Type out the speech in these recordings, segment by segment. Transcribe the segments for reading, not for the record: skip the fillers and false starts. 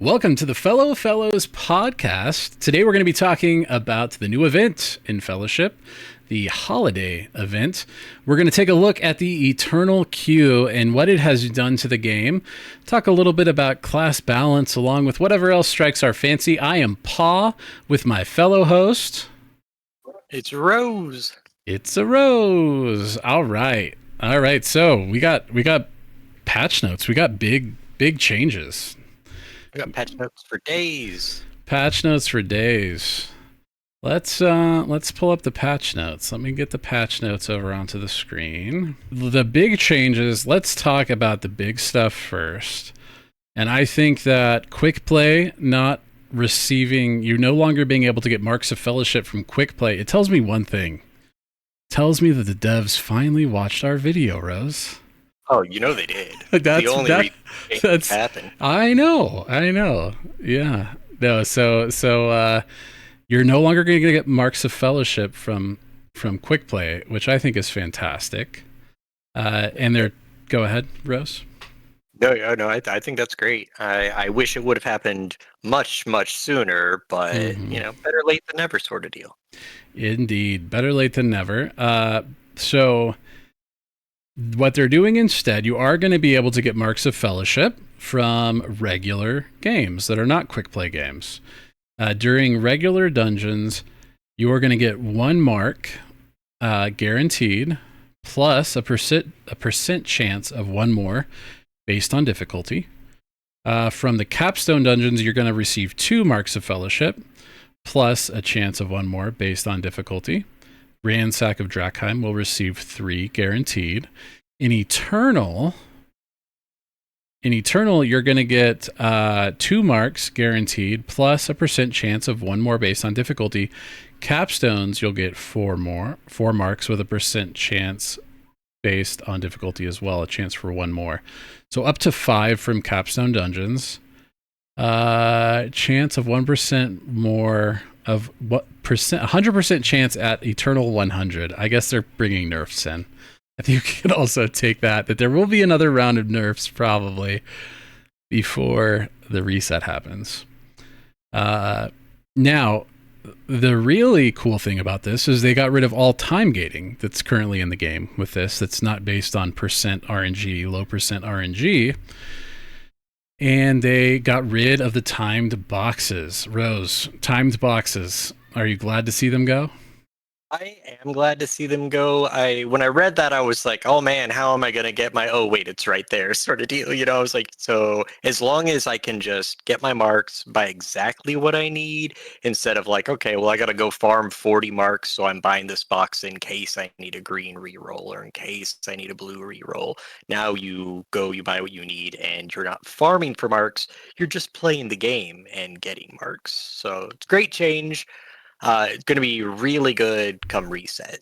Welcome to the Fellows podcast. Today we're going to be talking about the new event in Fellowship, the holiday event. We're going to take a look at the Eternal Queue and what it has done to the game. Talk a little bit about class balance along with whatever else strikes our fancy. I am Paw with my fellow host. It's Rose. It's a Rose. All right. So we got patch notes. We got big changes. We got patch notes for days. Patch notes for days. Let's pull up the patch notes. Let me get the patch notes over onto the screen. The big changes, let's talk about the big stuff first. And I think that quick play not receiving, you no longer being able to get marks of fellowship from quick play, it tells me one thing. It tells me that the devs finally watched our video, Rose. Oh, you know they did. That's the only reason it happened. I know. Yeah. No, so you're no longer going to get marks of fellowship from quick play, which I think is fantastic. And they're go ahead, Rose. No, I think that's great. I wish it would have happened much sooner, but better late than never, sort of deal. Indeed, better late than never. So what they're doing instead, you are going to be able to get marks of fellowship from regular games that are not quick play games. During regular dungeons, you are going to get 1 mark guaranteed, plus a percent chance of 1 more based on difficulty. From the capstone dungeons, you're going to receive 2 marks of fellowship, plus a chance of 1 more based on difficulty. Ransack of Drakheim will receive 3 guaranteed. In Eternal, you're going to get 2 marks guaranteed, plus a percent chance of 1 more based on difficulty. Capstones, you'll get 4 marks with a percent chance based on difficulty as well, a chance for 1 more. So up to 5 from capstone dungeons. Chance of 1% more of what percent? 100% chance at Eternal 100. I guess they're bringing nerfs in. I think you can also take that there will be another round of nerfs probably before the reset happens. Now, the really cool thing about this is they got rid of all time gating that's currently in the game with this. That's not based on percent RNG, low percent RNG. And they got rid of the timed boxes. Rose, timed boxes. Are you glad to see them go? I am glad to see them go. When I read that, I was like, oh man, how am I going to get my, oh wait, it's right there sort of deal. I was like, so as long as I can just get my marks by exactly what I need, instead of like, okay, well, I got to go farm 40 marks, so I'm buying this box in case I need a green reroll or in case I need a blue reroll. Now you buy what you need, and you're not farming for marks. You're just playing the game and getting marks. So it's a great change. It's going to be really good come reset.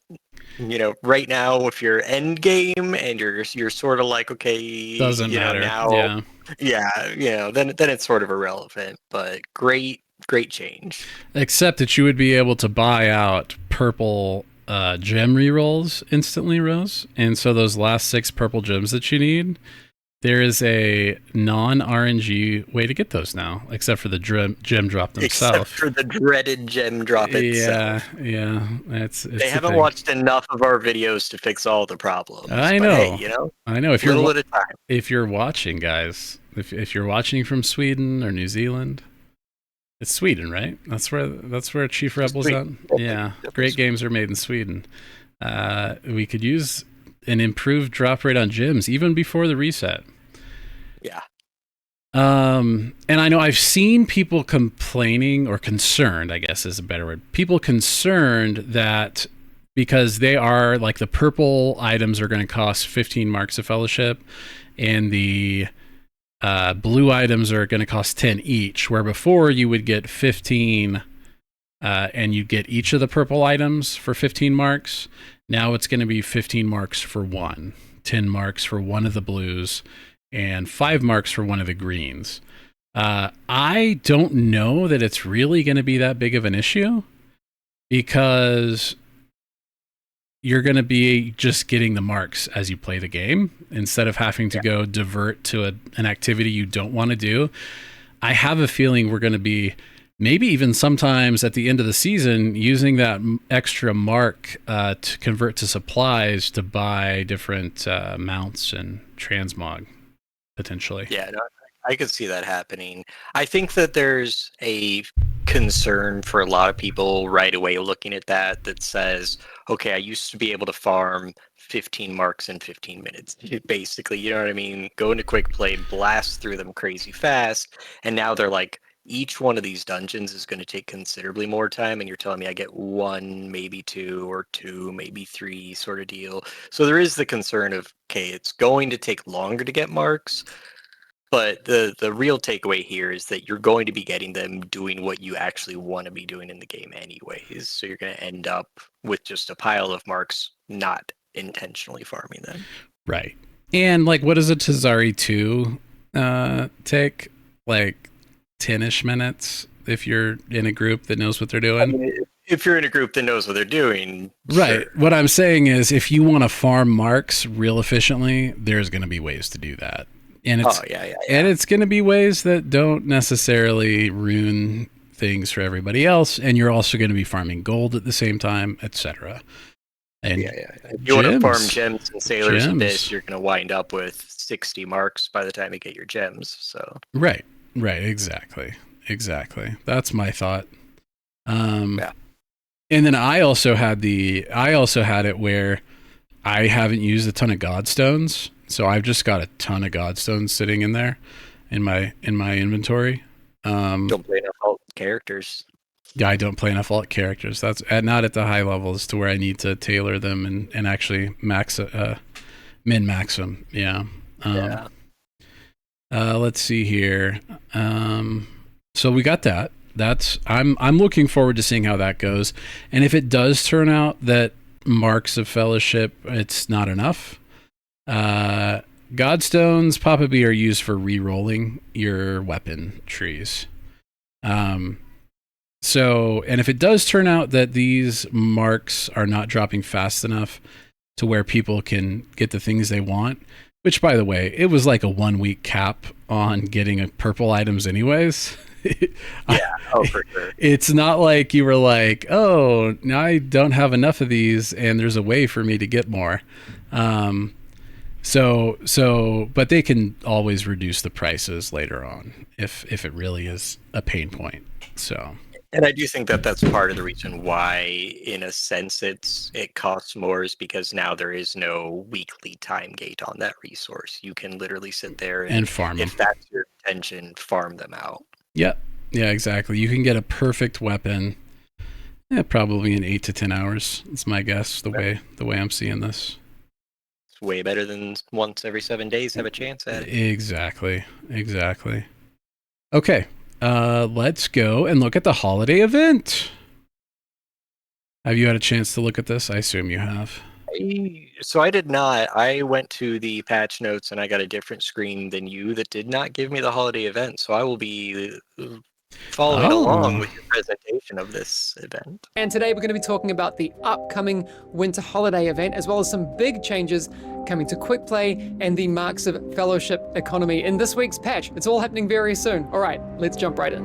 Right now, if you're end game and you're sort of like, okay, doesn't matter now, then it's sort of irrelevant. But great change. Except that you would be able to buy out purple gem rerolls instantly, Rose. And so those last 6 purple gems that you need, there is a non-RNG way to get those now, except for the gem drop themselves. Except for the dreaded gem drop itself. Yeah. They haven't watched enough of our videos to fix all the problems. I know. Hey, I know. If you're watching, guys, if you're watching from Sweden or New Zealand, it's Sweden, right? That's where Chief Rebel's at. Yeah, great games are made in Sweden. We could use an improved drop rate on gems even before the reset. Yeah. And I know I've seen people complaining, or concerned, I guess is a better word. People concerned that because they are like the purple items are going to cost 15 marks of fellowship, and the blue items are going to cost 10 each, where before you would get 15 and you'd get each of the purple items for 15 marks. Now it's going to be 15 marks for 1, 10 marks for 1 of the blues, and 5 marks for 1 of the greens. I don't know that it's really going to be that big of an issue, because you're going to be just getting the marks as you play the game instead of having to go divert to an activity you don't want to do. I have a feeling we're going to be maybe even sometimes at the end of the season using that extra mark to convert to supplies to buy different mounts and transmog potentially. Yeah, no, I could see that happening. I think that there's a concern for a lot of people right away looking at that says, okay, I used to be able to farm 15 marks in 15 minutes, basically. You know what I mean? Go into quick play, blast through them crazy fast, and now they're like, each one of these dungeons is going to take considerably more time, and you're telling me I get one, maybe two, or two, maybe three sort of deal. So there is the concern of, okay, it's going to take longer to get marks, but the real takeaway here is that you're going to be getting them doing what you actually want to be doing in the game anyways. So you're going to end up with just a pile of marks, not intentionally farming them. Right. And like, what does a Tazari 2 take? Like 10-ish minutes if you're in a group that knows what they're doing? I mean, if you're in a group that knows what they're doing. Right. Sure. What I'm saying is if you want to farm marks real efficiently, there's going to be ways to do that. And it's, and it's going to be ways that don't necessarily ruin things for everybody else. And you're also going to be farming gold at the same time, etc. And if you want to farm gems and sailors in this, you're going to wind up with 60 marks by the time you get your gems. So right, exactly. That's my thought. And then I also had it where I haven't used a ton of godstones. So I've just got a ton of godstones sitting in there in my inventory. Don't play enough alt characters. Yeah, I don't play enough alt characters. That's not at the high levels to where I need to tailor them and actually min max them. Yeah. Let's see here. So we got that. I'm looking forward to seeing how that goes. And if it does turn out that marks of fellowship, it's not enough. Godstones, Papa B, are used for re-rolling your weapon trees. So, and if it does turn out that these marks are not dropping fast enough to where people can get the things they want, which, by the way, it was like a 1 week cap on getting purple items anyways. For sure. It's not like you were like, oh, now I don't have enough of these and there's a way for me to get more. But they can always reduce the prices later on if it really is a pain point. So, and I do think that that's part of the reason why, in a sense, it costs more, is because now there is no weekly time gate on that resource. You can literally sit there and farm them. If that's your intention, farm them out. Yeah, exactly. You can get a perfect weapon, probably in 8 to 10 hours. That's my guess. The way I'm seeing this. Way better than once every 7 days have a chance at it. Exactly. Okay, let's go and look at the holiday event. Have you had a chance to look at this? I assume you have. So I did not. I went to the patch notes and I got a different screen than you that did not give me the holiday event. So I will be following along with your presentation of this event. And today we're going to be talking about the upcoming winter holiday event, as well as some big changes coming to quick play and the Marks of Fellowship economy in this week's patch. It's all happening very soon. All right, let's jump right in.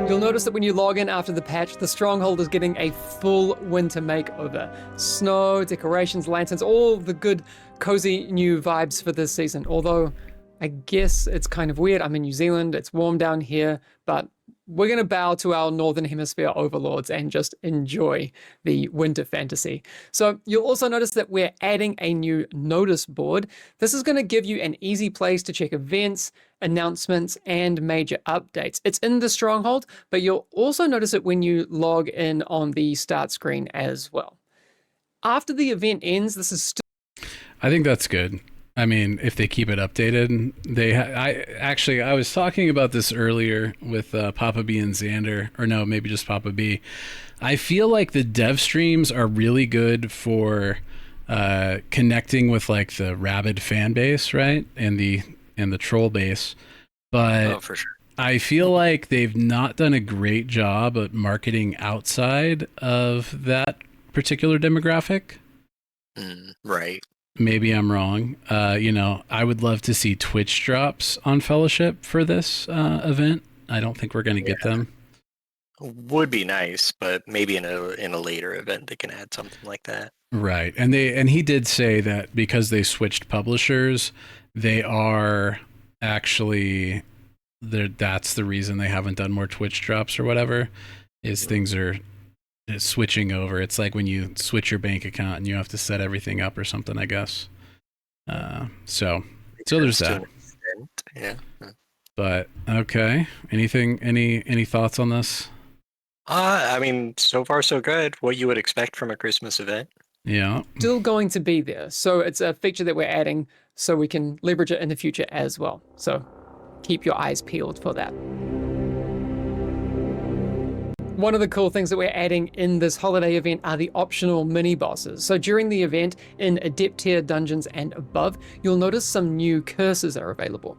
You'll notice that when you log in after the patch, the Stronghold is getting a full winter makeover. Snow, decorations, lanterns, all the good, cozy new vibes for this season. Although, I guess it's kind of weird. I'm in New Zealand, it's warm down here, but we're going to bow to our Northern Hemisphere overlords and just enjoy the winter fantasy. So you'll also notice that we're adding a new notice board. This is going to give you an easy place to check events, announcements, and major updates. It's in the Stronghold, but you'll also notice it when you log in on the start screen as well. After the event ends, this is I think that's good. I mean, if they keep it updated, I was talking about this earlier with Papa B and Xander, or no, maybe just Papa B. I feel like the dev streams are really good for connecting with like the rabid fan base, right, and the troll base. But for sure. I feel like they've not done a great job at marketing outside of that particular demographic. Right. Maybe I'm wrong. I would love to see Twitch drops on Fellowship for this event. I don't think we're going to get them. Would be nice, but maybe in a later event they can add something like that. Right. And he did say that because they switched publishers, they are actually that's the reason they haven't done more Twitch drops or whatever, is things are switching over. It's like when you switch your bank account and you have to set everything up or something, I guess. So there's that. Yeah. But okay. Any thoughts on this? I mean, so far so good. What you would expect from a Christmas event. Yeah. Still going to be there. So it's a feature that we're adding so we can leverage it in the future as well. So keep your eyes peeled for that. One of the cool things that we're adding in this holiday event are the optional mini bosses. So during the event in Adept tier dungeons and above, you'll notice some new curses are available.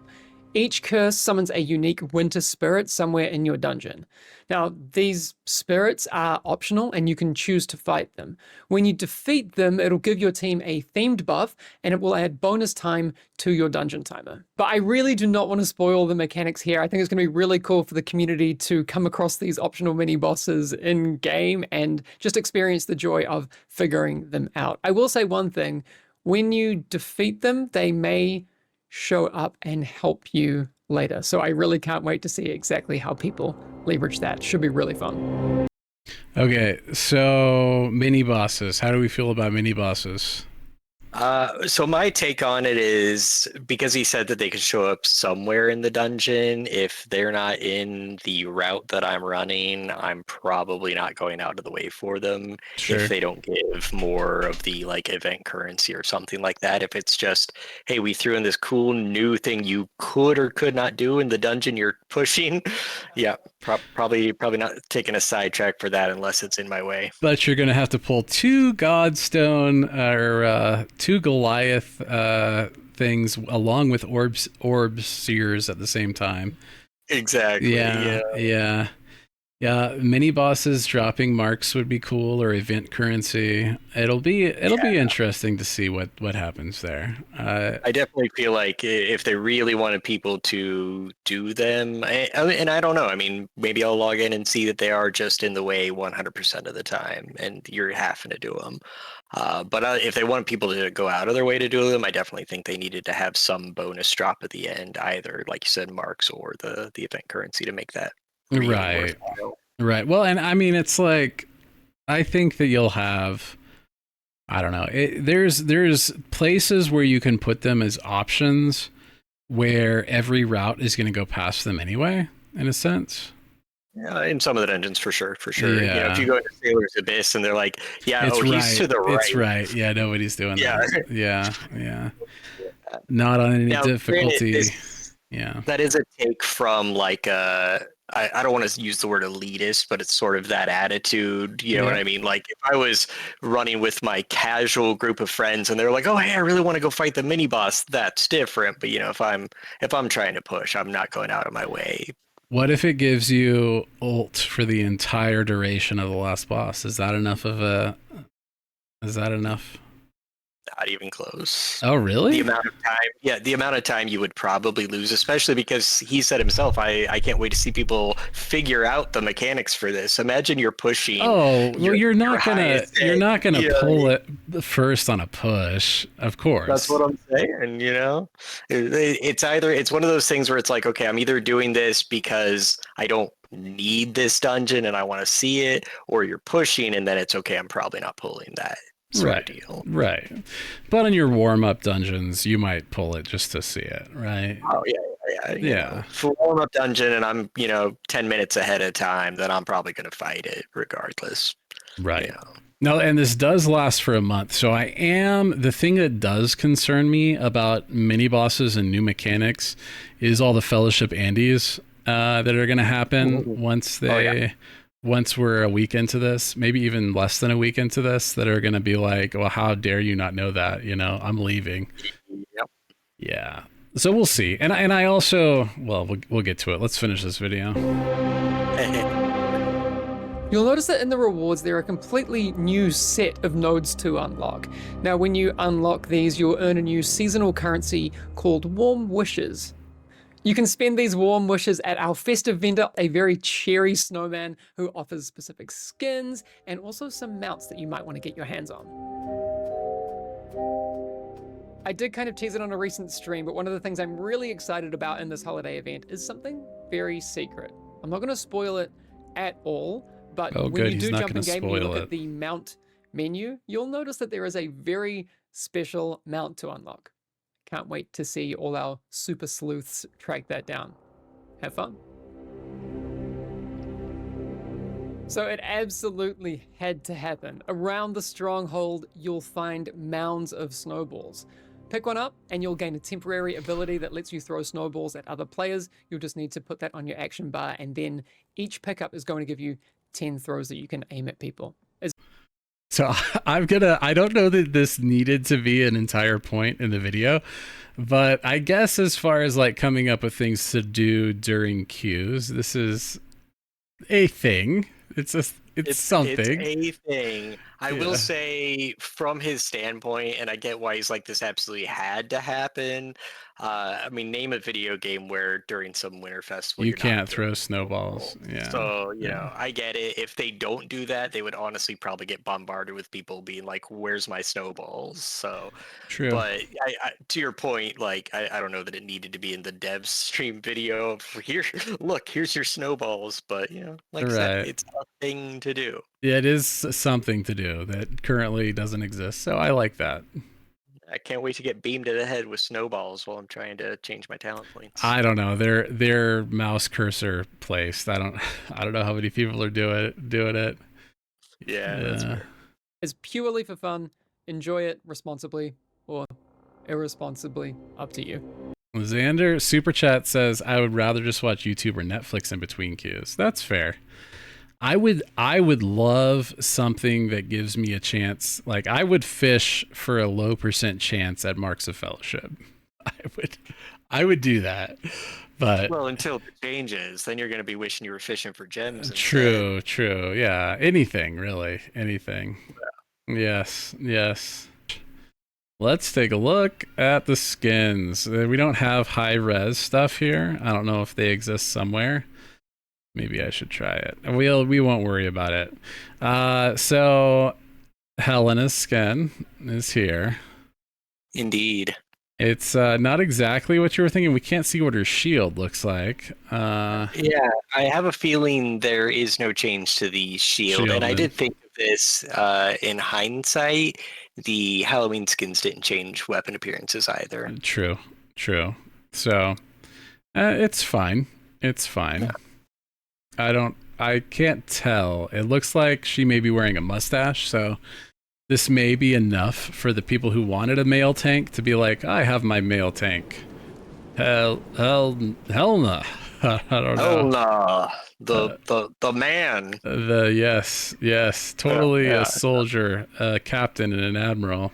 Each curse summons a unique winter spirit somewhere in your dungeon. Now, these spirits are optional and you can choose to fight them. When you defeat them, it'll give your team a themed buff and it will add bonus time to your dungeon timer. But I really do not want to spoil the mechanics here. I think it's going to be really cool for the community to come across these optional mini bosses in game and just experience the joy of figuring them out. I will say one thing, when you defeat them, they may show up and help you later. So I really can't wait to see exactly how people leverage that. Should be really fun. Okay, so mini bosses. How do we feel about mini bosses? So my take on it is, because he said that they could show up somewhere in the dungeon, if they're not in the route that I'm running, I'm probably not going out of the way for them. Sure. If they don't give more of the like event currency or something like that. If it's just, hey, we threw in this cool new thing you could or could not do in the dungeon you're pushing, yeah, probably not taking a sidetrack for that unless it's in my way. But you're going to have to pull two Godstone or two Goliath things along with orb seers at the same time. Exactly. Yeah. Mini bosses dropping marks would be cool, or event currency. It'll be interesting to see what happens there. I definitely feel like if they really wanted people to do them, and I don't know. I mean, maybe I'll log in and see that they are just in the way 100% of the time, and you're having to do them. But if they want people to go out of their way to do them, I definitely think they needed to have some bonus drop at the end, either like you said, marks or the event currency to make that really worthwhile. Right. Well, and I mean, it's like, I think that you'll have, I don't know. There's places where you can put them as options where every route is going to go past them anyway, in a sense. Yeah, in some of the dungeons, for sure. Yeah. You know, if you go into Sailor's Abyss and they're like, yeah, It's he's to the right. It's right. Yeah, nobody's doing Yeah. that. Yeah. Not on any Now, difficulty. granted, Yeah. that is a take from like I don't want to use the word elitist, but it's sort of that attitude. You know what I mean? Like if I was running with my casual group of friends and they're like, "Oh, hey, I really want to go fight the mini boss," that's different. But you know, if I'm trying to push, I'm not going out of my way. What if it gives you ult for the entire duration of the last boss? Is that enough? Not even close. Oh, really? The amount of time you would probably lose, especially because he said himself, I can't wait to see people figure out the mechanics for this. Imagine you're pushing. Oh, well, you're not gonna pull it first on a push, of course. That's what I'm saying. You know, it's one of those things where it's like, okay, I'm either doing this because I don't need this dungeon and I want to see it, or you're pushing and then it's okay, I'm probably not pulling that. Right. But in your warm-up dungeons, you might pull it just to see it, right? Oh, yeah. For warm-up dungeon and I'm, 10 minutes ahead of time, then I'm probably going to fight it regardless. Right. You know? No, and this does last for a month. So the thing that does concern me about mini bosses and new mechanics is all the Fellowship Andes that are going to happen once we're a week into this, maybe even less than a week into this, that are going to be like, well, how dare you not know that? I'm leaving. Yep. Yeah. So we'll see. And I also, well, we'll get to it. Let's finish this video. You'll notice that in the rewards, there are a completely new set of nodes to unlock. Now, when you unlock these, you'll earn a new seasonal currency called Warm Wishes. You can spend these warm wishes at our festive vendor, a very cheery snowman who offers specific skins and also some mounts that you might want to get your hands on. I did kind of tease it on a recent stream, but one of the things I'm really excited about in this holiday event is something very secret. I'm not going to spoil it at all, but when you do jump in game and you look at the mount menu, you'll notice that there is a very special mount to unlock. Can't wait to see all our super sleuths track that down. Have fun. So it absolutely had to happen. Around the stronghold, you'll find mounds of snowballs. Pick one up and you'll gain a temporary ability that lets you throw snowballs at other players. You'll just need to put that on your action bar, and then each pickup is going to give you 10 throws that you can aim at people. So I don't know that this needed to be an entire point in the video, but I guess as far as like coming up with things to do during queues, this is a thing. It's something. It's a thing. I will say, from his standpoint, and I get why he's like, this absolutely had to happen. I mean, name a video game where during some winter festival you can't throw snowballs. Yeah. So, you know, I get it. If they don't do that, they would honestly probably get bombarded with people being like, where's my snowballs? So, true. But I to your point, like, I don't know that it needed to be in the dev stream video of here, look, here's your snowballs. But, you know, like I said, it's a thing to do. Yeah, it is something to do that currently doesn't exist. So I like that. I can't wait to get beamed to the head with snowballs while I'm trying to change my talent points. I don't know. Their mouse cursor placed. I don't know how many people are doing it. Yeah, that's fair. It's purely for fun. Enjoy it responsibly or irresponsibly, up to you. Xander Super Chat says, I would rather just watch YouTube or Netflix in between queues. That's fair. I would love something that gives me a chance. Like, I would fish for a low % chance at Marks of Fellowship. I would do that. But well, until it changes, then you're going to be wishing you were fishing for gems. True. Yeah, anything really, anything. Yeah. Yes. Let's take a look at the skins. We don't have high res stuff here. I don't know if they exist somewhere. Maybe I should try it. We won't worry about it. So Helena's skin is here. Indeed. It's not exactly what you were thinking. We can't see what her shield looks like. Yeah, I have a feeling there is no change to the shield. And I did think of this in hindsight. The Halloween skins didn't change weapon appearances either. True. So it's fine. Yeah. I can't tell. It looks like she may be wearing a mustache, so this may be enough for the people who wanted a male tank to be like, I have my male tank. Hell no. I don't know. The man. Yes. Totally a soldier, a captain, and an admiral.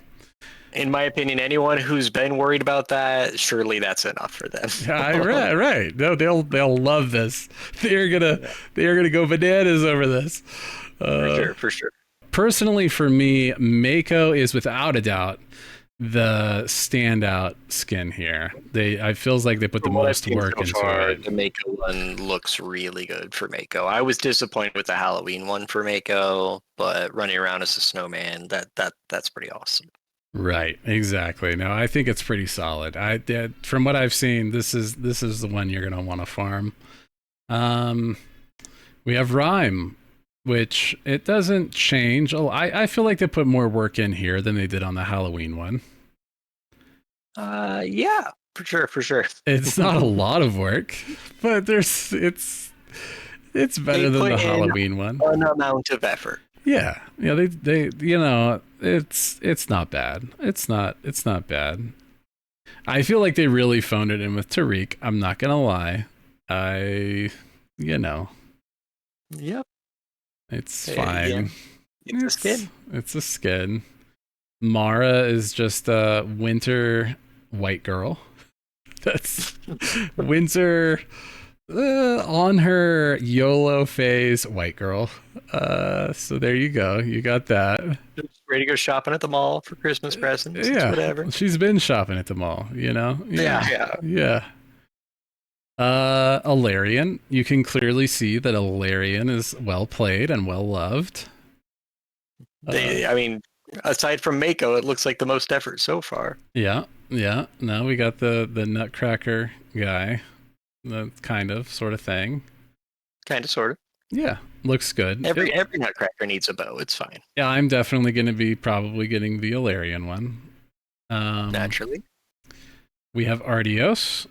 In my opinion, anyone who's been worried about that, surely that's enough for them. Right. No, they'll love this. They're gonna go bananas over this. For sure. Personally, for me, Mako is without a doubt the standout skin here. I feels like they put the most work into it. The Mako one looks really good for Mako. I was disappointed with the Halloween one for Mako, but running around as a snowman, that's pretty awesome. Right, exactly. No, I think it's pretty solid. From what I've seen, this is the one you're gonna want to farm. We have Rhyme, which it doesn't change. I feel like they put more work in here than they did on the Halloween one. Yeah, for sure. It's not a lot of work, but it's better than the Halloween one. An amount of effort. Yeah, they it's not bad. It's not bad. I feel like they really phoned it in with Tariq. I'm not gonna lie. Yep. It's fine. Yeah. It's a skin. It's a skin. Mara is just a winter white girl. That's winter On her YOLO phase, white girl. So there you go. You got that. Just ready to go shopping at the mall for Christmas presents. It's whatever. She's been shopping at the mall, you know? Yeah. Alarian. You can clearly see that Alarian is well played and well loved. I mean, aside from Mako, it looks like the most effort so far. Yeah. Now we got the Nutcracker guy. The kind of sort of thing. Kind of, sort of. Yeah, looks good. Every Nutcracker needs a bow. It's fine. Yeah, I'm definitely going to be probably getting the Alarian one. Naturally. We have Artios.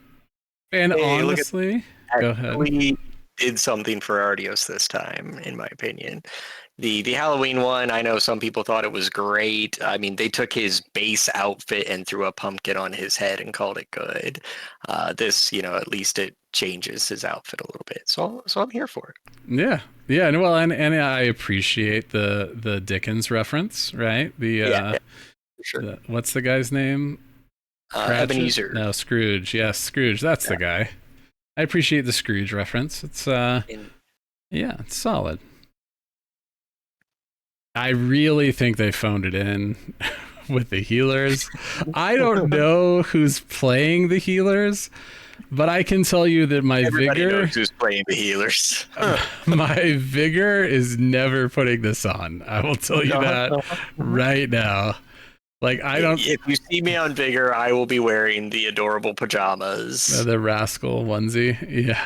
And honestly, go ahead. We did something for Artios this time, in my opinion. The Halloween one, I know some people thought it was great. I mean, they took his base outfit and threw a pumpkin on his head and called it good. This, at least it changes his outfit a little bit. So I'm here for it. Yeah. Well, and I appreciate the Dickens reference, right? For sure. What's the guy's name? Ebenezer. No, Scrooge. Yes, Scrooge. That's the guy. I appreciate the Scrooge reference. It's it's solid. I really think they phoned it in with the healers. I don't know who's playing the healers, but I can tell you that Everybody knows who's playing the healers. My vigor is never putting this on. I will tell you that right now. Like, If you see me on Vigor, I will be wearing the adorable pajamas. The rascal onesie. Yeah.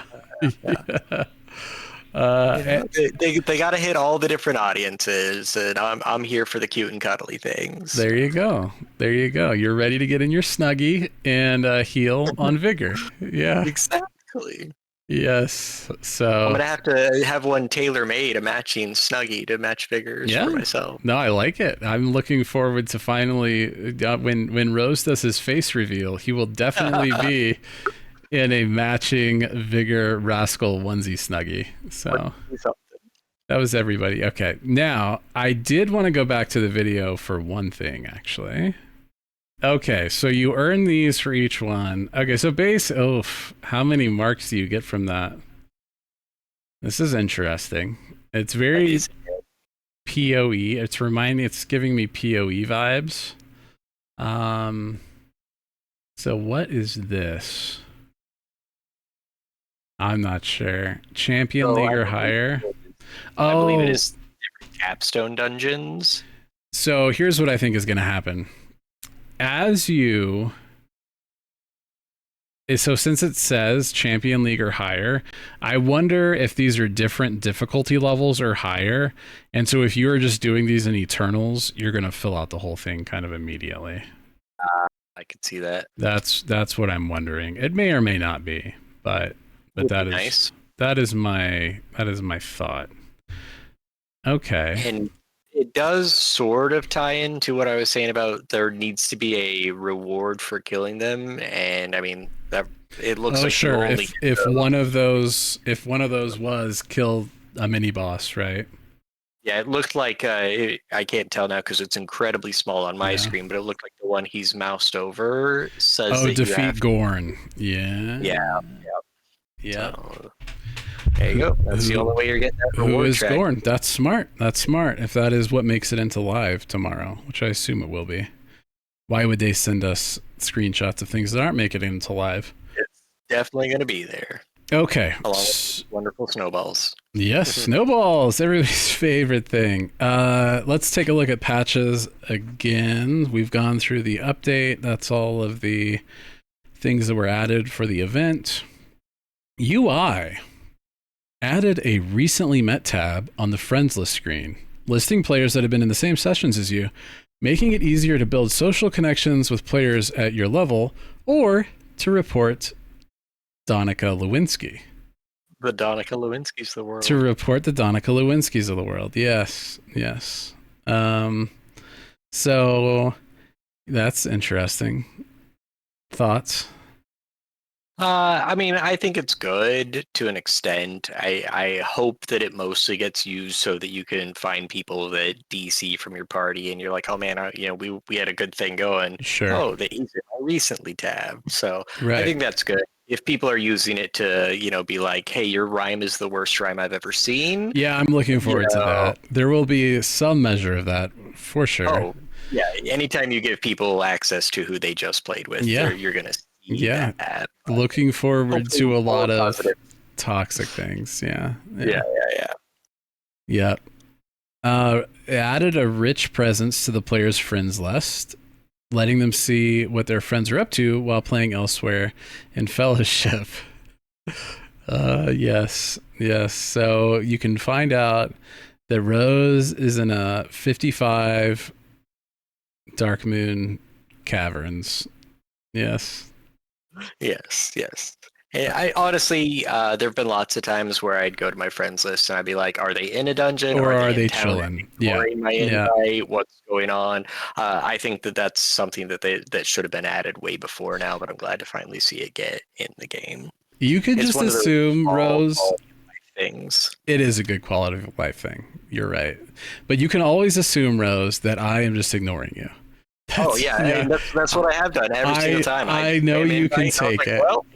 They got to hit all the different audiences, and I'm here for the cute and cuddly things. There you go. You're ready to get in your Snuggie and heal on Vigor. Yeah. Exactly. Yes. So I'm gonna have to have one tailor-made, a matching Snuggie to match Vigors for myself. No, I like it. I'm looking forward to finally when Rose does his face reveal, he will definitely be in a matching Vigor Rascal onesie Snuggie. So that was everybody. Okay. Now, I did want to go back to the video for one thing, actually. Okay, so you earn these for each one. Okay, so how many marks do you get from that? This is interesting. It's very PoE. It's giving me PoE vibes. So what is this? I'm not sure. Champion League or higher? I believe it is different capstone dungeons. So here's what I think is going to happen. Since it says Champion League or higher, I wonder if these are different difficulty levels or higher. And so if you are just doing these in Eternals, you're going to fill out the whole thing kind of immediately. I could see that. That's what I'm wondering. It may or may not be, but that is nice. That is my thought. Okay. And it does sort of tie into what I was saying about there needs to be a reward for killing them, and I mean that it looks like sure. If one of those was kill a mini boss, right? Yeah, it looked like I can't tell now because it's incredibly small on my screen, but it looked like the one he's moused over says that defeat Gorn. Yeah. So, there you go. That's the only way you're getting that reward. Who is Gorn? That's smart. If that is what makes it into live tomorrow, which I assume it will be. Why would they send us screenshots of things that aren't making it into live? It's definitely going to be there. Okay. Along with wonderful snowballs. Yes, snowballs. Everybody's favorite thing. Let's take a look at patches again. We've gone through the update. That's all of the things that were added for the event. UI added a recently met tab on the friends list screen, listing players that have been in the same sessions as you, making it easier to build social connections with players at your level or to report Donica Lewinsky. The Donica Lewinskys of the world. To report the Donica Lewinskys of the world. Yes. So that's interesting. Thoughts? I mean, I think it's good to an extent. I hope that it mostly gets used so that you can find people that DC from your party, and you're like, oh man, we had a good thing going. Sure. Oh, he's in my recently tab. So right. I think that's good. if people are using it to, be like, hey, your rhyme is the worst rhyme I've ever seen. Yeah, I'm looking forward to that. There will be some measure of that for sure. Oh, yeah. Anytime you give people access to who they just played with, you're going to see that. Looking forward to a lot of positive. toxic things. Yeah. Yeah. Added a rich presence to the player's friends list, letting them see what their friends are up to while playing elsewhere in Fellowship. Yes. So you can find out that Rose is in a 55 Dark Moon Caverns. Yes. Hey, I honestly, there have been lots of times where I'd go to my friends list and I'd be like, are they in a dungeon or are they in town? chilling? Yeah. My invite, what's going on? I think that's something that should have been added way before now, but I'm glad to finally see it get in the game. You could just assume, Rose, things. It is a good quality of life thing. You're right. But you can always assume, Rose, that I am just ignoring you. And that's what I have done every single time. I know you can take it. Well,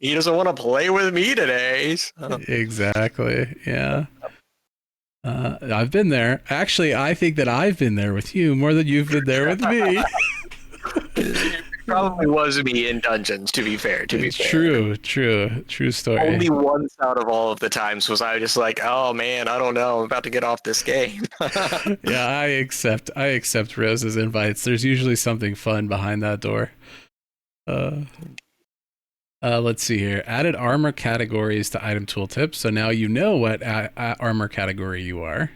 he doesn't want to play with me today. So. Exactly. Yeah. I've been there. Actually, I think that I've been there with you more than you've been there with me. It probably was me in dungeons, to be fair. True story. Only once out of all of the times was I just like, oh man, I don't know, I'm about to get off this game. Yeah, I accept Rose's invites. There's usually something fun behind that door. Let's see here. Added armor categories to item tooltips. So now you know what armor category you are.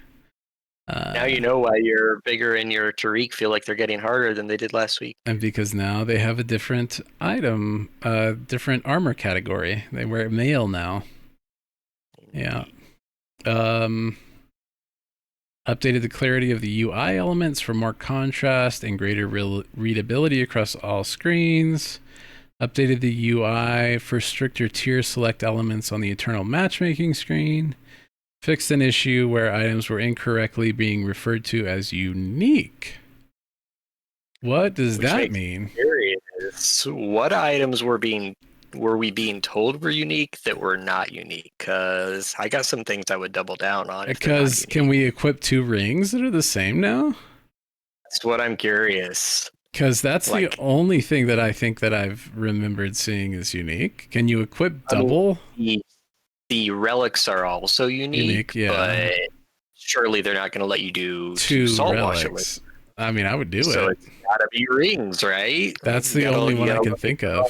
Now you know why your Vigor and your Tariq feel like they're getting harder than they did last week. And because now they have a different item, different armor category. They wear mail now. Yeah. Updated the clarity of the UI elements for more contrast and greater readability across all screens. Updated the UI for stricter tier select elements on the Eternal Matchmaking screen. Fixed an issue where items were incorrectly being referred to as unique. What does that mean? Curious. What items were we being told were unique that were not unique? Because I got some things I would double down on. Because can we equip 2 rings that are the same now? That's what I'm curious. Because that's the only thing that I think that I've remembered seeing is unique. Can you equip double? The relics are also unique, but surely they're not going to let you do 2 salt relics. washer. I mean, I would do So it. it's got to be rings, right? That's the only one I can think of.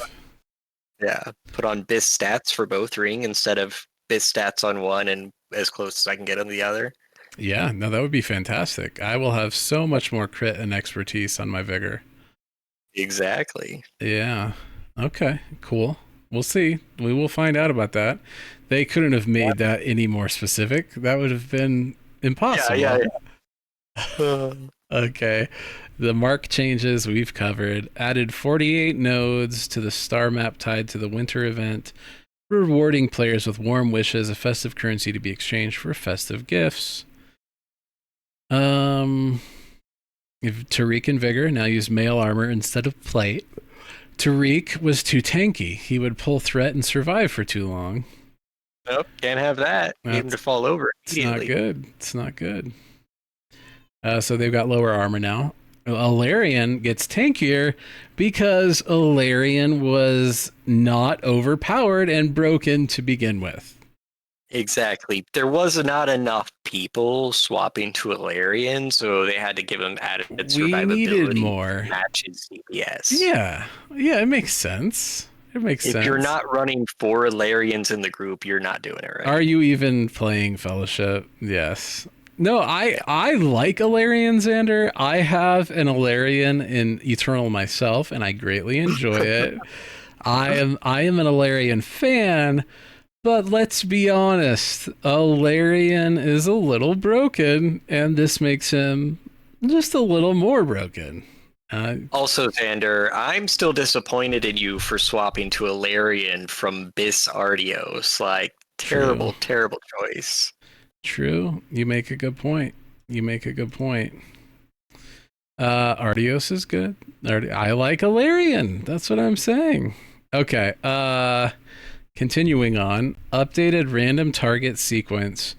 Yeah, put on BIS stats for both ring instead of BIS stats on one and as close as I can get on the other. Yeah, no, that would be fantastic. I will have so much more crit and expertise on my Vigor. Exactly. Yeah. Okay, cool. We'll see. We will find out about that. They couldn't have made that any more specific. That would have been impossible. Yeah. Okay. The mark changes we've covered. Added 48 nodes to the star map tied to the winter event, rewarding players with warm wishes, a festive currency to be exchanged for festive gifts. If Tariq and Vigor now use mail armor instead of plate. Tariq was too tanky. He would pull threat and survive for too long. Nope, can't have that. Need him to fall over immediately. It's not good. So they've got lower armor now. Alarian gets tankier because Alarian was not overpowered and broken to begin with. Exactly. There was not enough people swapping to Alarian, so they had to give him added survivability. We needed more. To match his CPS. Yeah, it makes sense. If you're not running 4 Alarians in the group, you're not doing it right. Are you even playing Fellowship? Yes. No, I like Alarian, Xander. I have an Alarian in Eternal myself, and I greatly enjoy it. I am an Alarian fan, but let's be honest, Alarian is a little broken, and this makes him just a little more broken. Also, Xander, I'm still disappointed in you for swapping to Alarian from BIS Artios. Like, terrible choice. True. You make a good point. Artios is good. I like Alarian. That's what I'm saying. Okay. Continuing on, updated random target sequence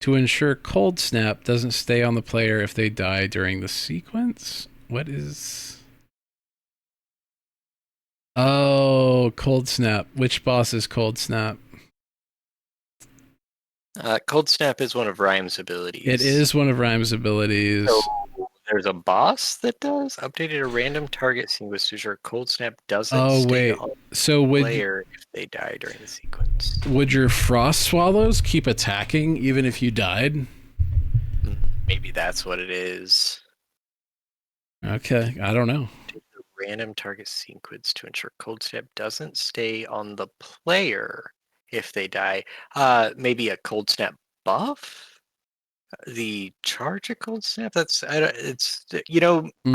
to ensure cold snap doesn't stay on the player if they die during the sequence. What is... Oh, cold snap. Which boss is cold snap? Cold Snap is one of Rhyme's abilities. It is one of Rhyme's abilities. So there's a boss that does updated a random target sequence to ensure Cold Snap doesn't stay on So the player if they die during the sequence. would your Frost Swallows keep attacking even if you died? Maybe that's what it is. Okay, I don't know. Random target sequence to ensure Cold Snap doesn't stay on the player if they die. Maybe a Cold Snap buff? The charge of Cold Snap? I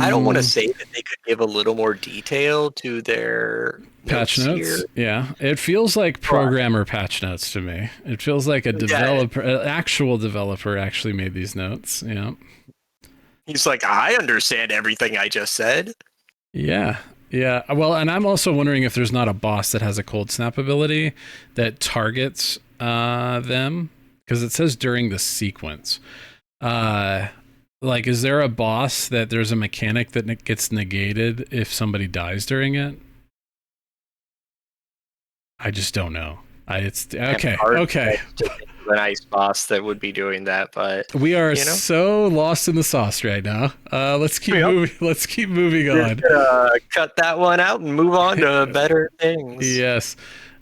don't want to say that they could give a little more detail to their Patch notes? here. Yeah. It feels like programmer patch notes to me. It feels like a developer, an actual developer actually made these notes. Yeah. He's like, I understand everything I just said. Yeah. Yeah. Well, and I'm also wondering if there's not a boss that has a cold snap ability that targets them, because it says during the sequence. Like, is there a boss that there's a mechanic that gets negated if somebody dies during it? I just don't know. It's okay. Okay. A nice boss that would be doing that, but we are so lost in the sauce right now. Let's keep moving. Let's keep moving on. Cut that one out and move on to better things. Yes.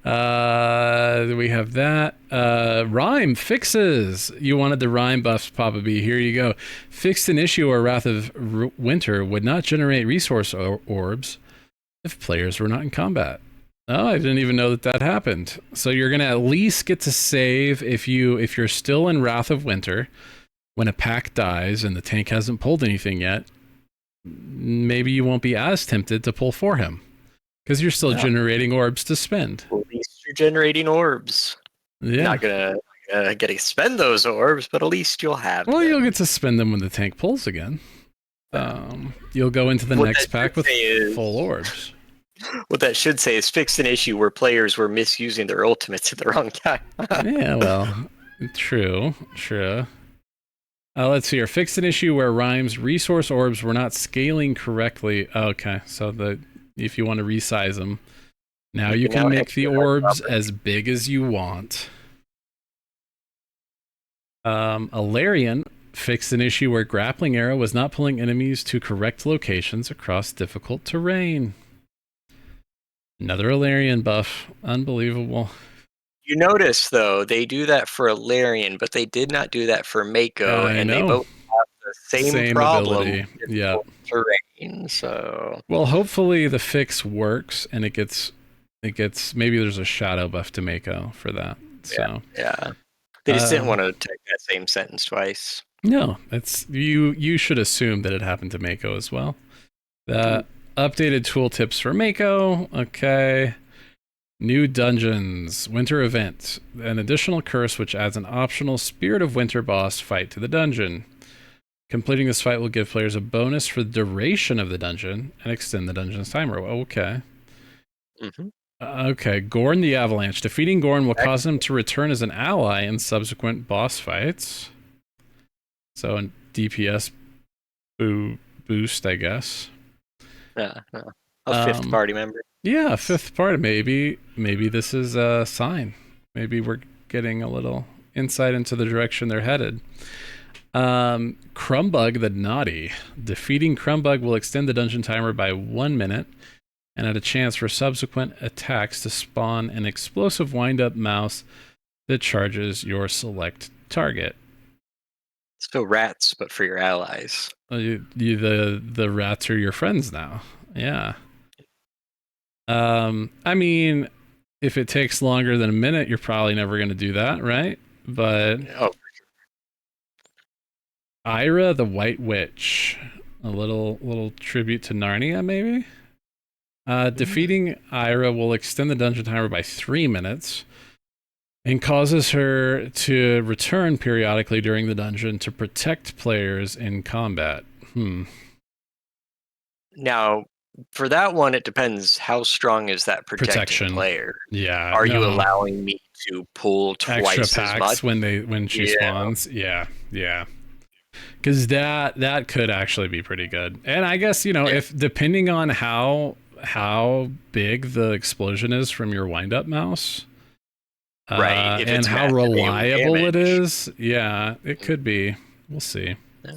We have that. Rhyme fixes. You wanted the rhyme buffs, Papa B. Here you go. Fixed an issue or Wrath of Winter would not generate resource orbs if players were not in combat. Oh, I didn't even know that happened. So you're gonna at least get to save if you're still in Wrath of Winter when a pack dies and the tank hasn't pulled anything yet. Maybe you won't be as tempted to pull for him because you're still generating orbs to spend. Well, at least you're generating orbs. Yeah, not gonna get to spend those orbs, but at least you'll have. Well, them. You'll get to spend them when the tank pulls again. You'll go into the next pack with full orbs. What that should say is fixed an issue where players were misusing their ultimates at the wrong time. Yeah, well, true. Let's see here. Fixed an issue where Rhyme's resource orbs were not scaling correctly. Okay, so if you want to resize them, now you can make the orbs as big as you want. Alarian fixed an issue where Grappling Arrow was not pulling enemies to correct locations across difficult terrain. Another Alarian buff. Unbelievable. You notice, though, they do that for Alarian, but they did not do that for Mako, and they both have the same problem. Yeah. Terrain, so. Well, hopefully the fix works, and it gets. Maybe there's a shadow buff to Mako for that. So. Yeah. They just didn't want to take that same sentence twice. No, it's you should assume that it happened to Mako as well. Updated tooltips for Mako. Okay. New dungeons. Winter event. An additional curse which adds an optional Spirit of Winter boss fight to the dungeon. Completing this fight will give players a bonus for the duration of the dungeon and extend the dungeon's timer. Okay. Mm-hmm. Okay. Gorn the Avalanche. Defeating Gorn will cause him to return as an ally in subsequent boss fights. So a DPS boost, I guess. Yeah, a fifth party member. Yeah, a fifth party. Maybe this is a sign. Maybe we're getting a little insight into the direction they're headed. Crumbug the Naughty. Defeating Crumbug will extend the dungeon timer by 1 minute and add a chance for subsequent attacks to spawn an explosive wind-up mouse that charges your select target. So rats, but for your allies. The rats are your friends now. Yeah. I mean, if it takes longer than a minute, you're probably never going to do that, right? But for sure. Ira the White Witch, a little tribute to Narnia, maybe. Defeating Ira will extend the dungeon timer by 3 minutes. And causes her to return periodically during the dungeon to protect players in combat. Now, for that one, it depends how strong is that protecting Protection. player. Yeah. Are you no. allowing me to pull twice Extra as packs much? when she spawns? Yeah. Because that could actually be pretty good. And I guess, if depending on how big the explosion is from your wind-up mouse, Right, if and it's how massive reliable it damage. is, yeah, it could be. We'll see. Yeah.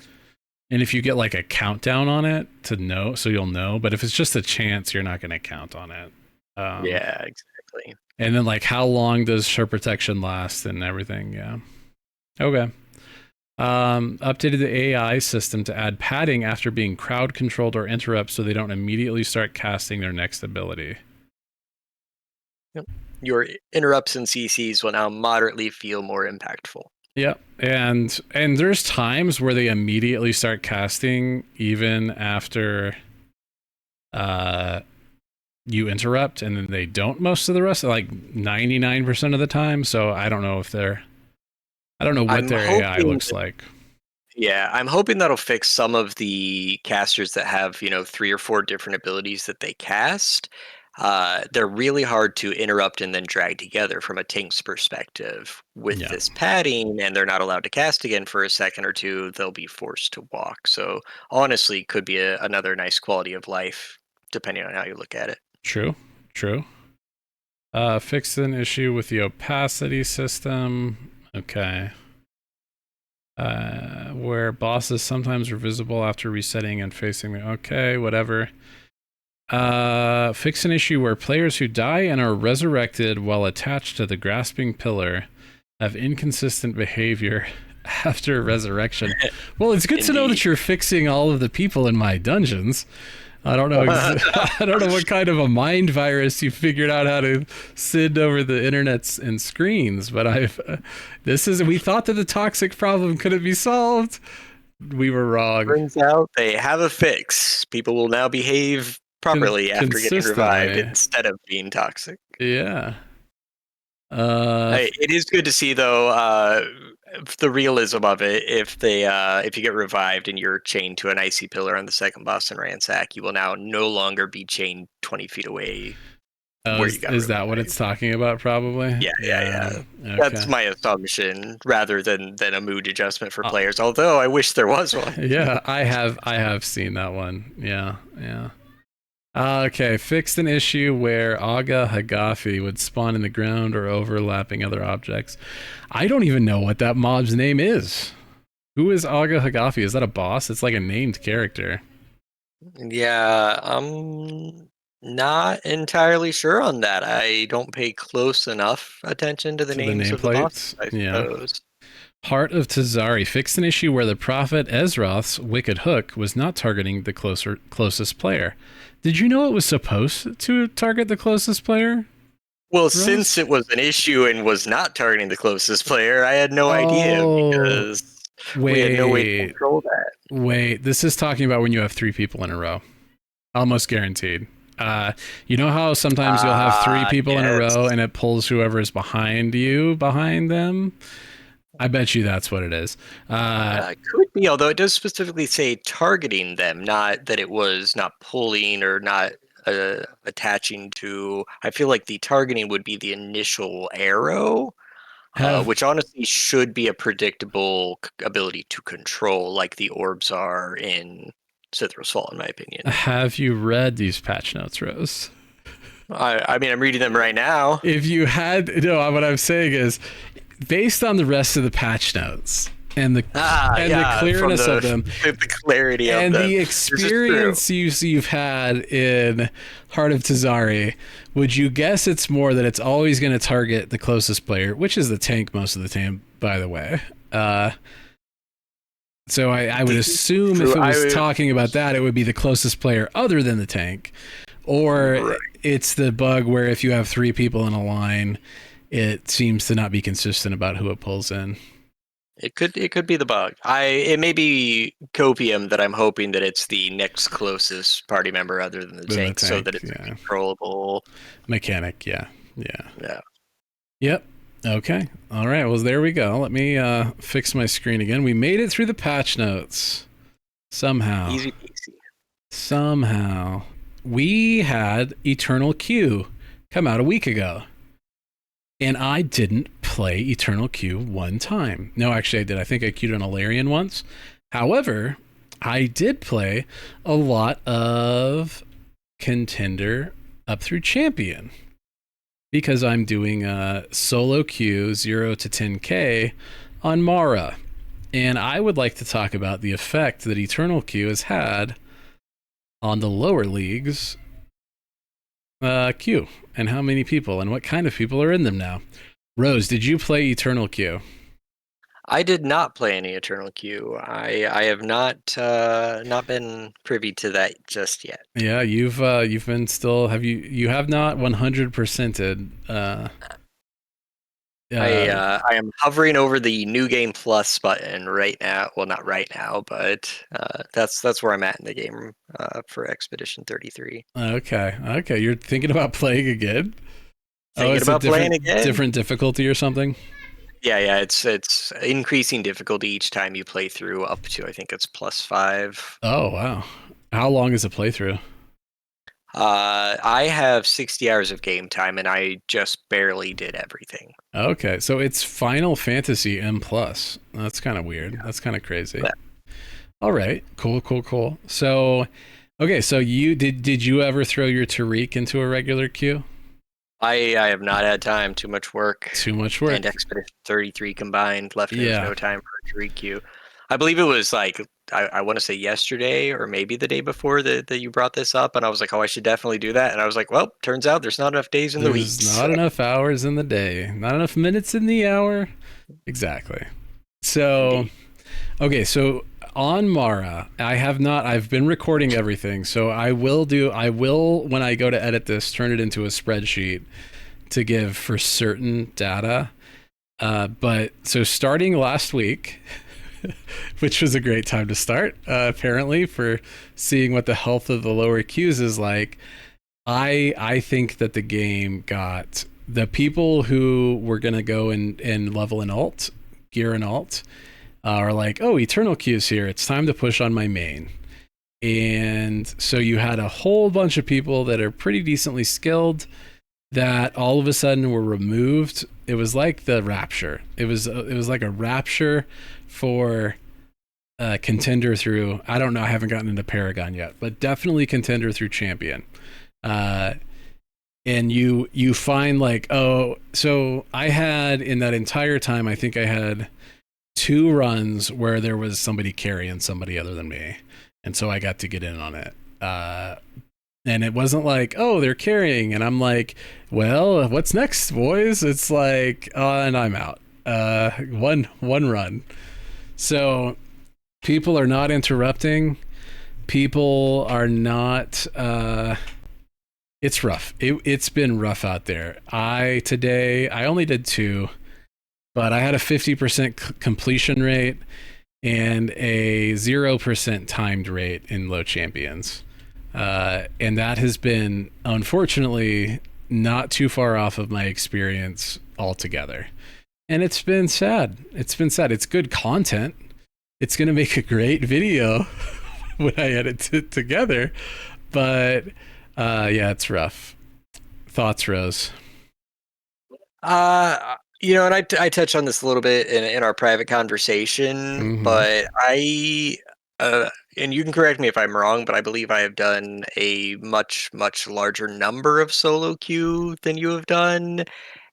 And if you get like a countdown on it to know, so you'll know. But if it's just a chance, you're not going to count on it. Yeah, exactly. And then like how long does shirt protection last and everything? Yeah. Okay. Updated the AI system to add padding after being crowd controlled or interrupt so they don't immediately start casting their next ability. Yep. Your interrupts and CCs will now moderately feel more impactful. Yep. And there's times where they immediately start casting even after you interrupt, and then they don't most of the rest, like 99% of the time. So I don't know what their AI looks like. Yeah, I'm hoping that'll fix some of the casters that have, 3 or 4 different abilities that they cast. They're really hard to interrupt and then drag together from a tank's perspective. With this padding, and they're not allowed to cast again for a second or two, they'll be forced to walk. So honestly, could be another nice quality of life, depending on how you look at it. True. Fixed an issue with the opacity system. Okay. Where bosses sometimes are visible after resetting and facing the... Okay, whatever. Fix an issue where players who die and are resurrected while attached to the grasping pillar have inconsistent behavior after resurrection. Well, it's good to know that you're fixing all of the people in my dungeons. I don't know. I don't know what kind of a mind virus you figured out how to send over the internets and screens, but we thought that the toxic problem couldn't be solved. We were wrong. Turns out they have a fix. People will now behave properly after getting revived instead of being toxic. Yeah. It is good to see, though, the realism of it. If you get revived and you're chained to an icy pillar on the second boss in Ransack, you will now no longer be chained 20 feet away. Is that what it's talking about? Probably. Yeah. Okay. That's my assumption, rather than a mood adjustment for players. Although I wish there was one. Yeah, I have seen that one. Yeah. Okay, fixed an issue where Aga Hagafi would spawn in the ground or overlapping other objects. I don't even know what that mob's name is. Who is Aga Hagafi? Is that a boss? It's like a named character. Yeah, I'm not entirely sure on that. I don't pay close enough attention to the names of the bosses, I suppose. Heart of Tazari fixed an issue where the prophet Ezroth's Wicked Hook was not targeting the closest player. Did you know it was supposed to target the closest player? Well, Rose? Since it was an issue and was not targeting the closest player, I had no idea because we had no way to control that. Wait, this is talking about when you have 3 people in a row. Almost guaranteed. You know how sometimes you'll have 3 people in a row and it pulls whoever is behind them? I bet you that's what it is. Could be, although it does specifically say targeting them, not that it was not pulling or not attaching to. I feel like the targeting would be the initial arrow, which honestly should be a predictable ability to control, like the orbs are in Cithral's Fall, in my opinion. Have you read these patch notes, Rose? I mean, I'm reading them right now. If you had... No, what I'm saying is... Based on the rest of the patch notes and the clearness of them, the clarity of and them, the experience you've had in Heart of Tazari, would you guess it's more that it's always going to target the closest player, which is the tank most of the time, by the way? So I would assume if it was talking about that, it would be the closest player other than the tank, or it's the bug where if you have 3 people in a line, it seems to not be consistent about who it pulls in. It could be the bug. It may be copium that I'm hoping that it's the next closest party member other than the tank, so that it's a controllable mechanic. Yeah. Yep. Okay. All right. Well, there we go. Let me fix my screen again. We made it through the patch notes somehow. Easy peasy. Somehow. we had Eternal Q come out a week ago. And I didn't play Eternal Q one time. No, actually I did. I think I queued on Alarian once. However, I did play a lot of Contender up through Champion because I'm doing a solo queue 0 to 10k on Mara. And I would like to talk about the effect that Eternal Q has had on the lower leagues queue and how many people and what kind of people are in them now. Rose, did you play Eternal Q? I did not play any Eternal Queue. I have not been privy to that just yet. Yeah, you've been still you have not 100%ed I am hovering over the New Game Plus button right now. Well, not right now, but that's where I'm at in the game for Expedition 33. Okay, you're thinking about playing again? Thinking about playing again. Different difficulty or something? Yeah, it's increasing difficulty each time you play through up to, I think it's +5. Oh, wow. How long is a playthrough? I have 60 hours of game time and I just barely did everything. Okay, so it's Final Fantasy M+. That's kind of weird. That's kind of crazy. Yeah. All right, cool. So, okay, so did you ever throw your Tariq into a regular queue? I have not had time. Too much work. And Expedition 33 combined left me with no time for a Tariq queue. I believe it was like, I want to say yesterday or maybe the day before that you brought this up. And I was like, oh, I should definitely do that. And I was like, well, turns out there's not enough days in the week. There's not enough hours in the day. Not enough minutes in the hour. Exactly. So, Indeed. Okay, so on Mara, I've been recording everything. So I will, when I go to edit this, turn it into a spreadsheet to give for certain data. But so starting last week, which was a great time to start, apparently, for seeing what the health of the lower queues is like. I think that the game got the people who were going to go and level an alt, gear an alt, are like, oh, Eternal Queue's here. It's time to push on my main. And so you had a whole bunch of people that are pretty decently skilled that all of a sudden were removed. It was like the Rapture. It was like a Rapture for Contender through, I don't know, I haven't gotten into Paragon yet, but definitely Contender through Champion. And you find like, oh, so I had in that entire time, I think I had 2 runs where there was somebody carrying somebody other than me. And so I got to get in on it. And it wasn't like, oh, they're carrying. And I'm like, well, what's next, boys? It's like, and I'm out. One run. So people are not interrupting. People are not, it's rough. It's been rough out there. Today, I only did 2, but I had a 50% completion rate and a 0% timed rate in low champions. And that has been, unfortunately, not too far off of my experience altogether. And it's been sad. It's good content. It's going to make a great video when I edit it together. But yeah, it's rough. Thoughts, Rose? And I touched on this a little bit in our private conversation, but and you can correct me if I'm wrong, but I believe I have done a much, much larger number of solo queue than you have done.